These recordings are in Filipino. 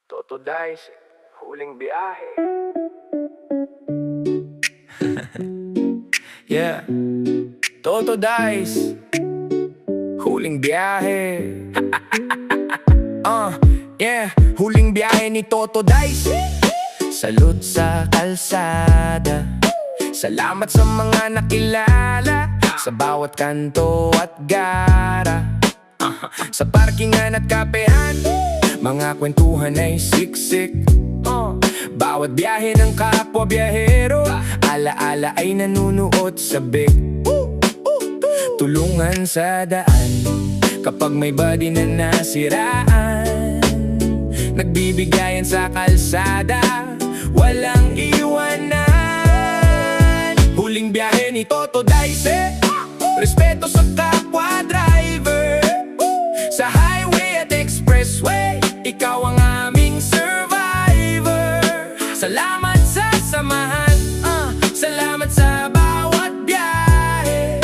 Toto Dice, huling biyahe. Yeah, Toto Dice, huling biyahe. Yeah, huling biyahe ni Toto Dice. Salud sa kalsada, salamat sa mga nakilala, sa bawat kanto at gara, sa parkingan at kapehan, mga kwentuhan ay siksik. Bawat biyahe ng kapwa biyahero, alaala ay nanunuot sa big. Tulungan sa daan kapag may body na nasiraan, nagbibigayan sa kalsada, walang iwanan. Huling biyahe ni Toto Dice, respeto sa kapwa driver, sa highway at expressway, ikaw ang aming survivor. Salamat sa samahan, salamat sa bawat biyahe.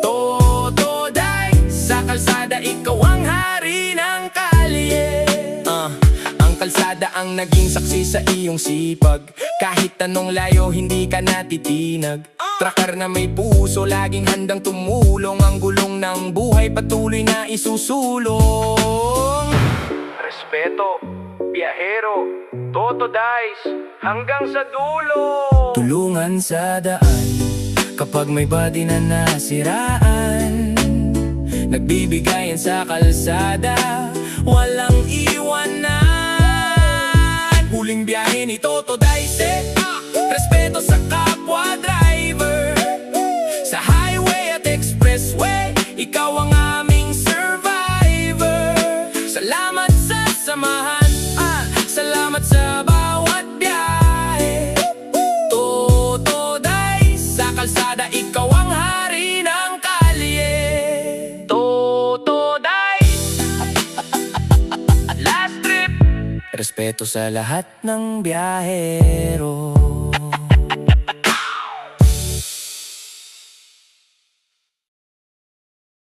Toto Dice, sa kalsada ikaw ang hari ng kalye. Ang kalsada ang naging saksi sa iyong sipag, kahit anong layo hindi ka natitinag. Tracker na may puso, laging handang tumulong, ang gulong ng buhay patuloy na isusulong. Respeto, biyahero, Toto Dice, hanggang sa dulo. Tulungan sa daan kapag may body na nasiraan, nagbibigayan sa kalsada, walang iwanan. Huling biyahe ni Toto Dice, respeto sa kapwa driver, sa highway at expressway, ikaw ang aming survivor. Salamat sa samahan, salamat sa bawat biyahe. Toto Dice, sa kalsada ikaw ang hari ng kalye. Toto Dice, last trip, respeto sa lahat ng biyahero.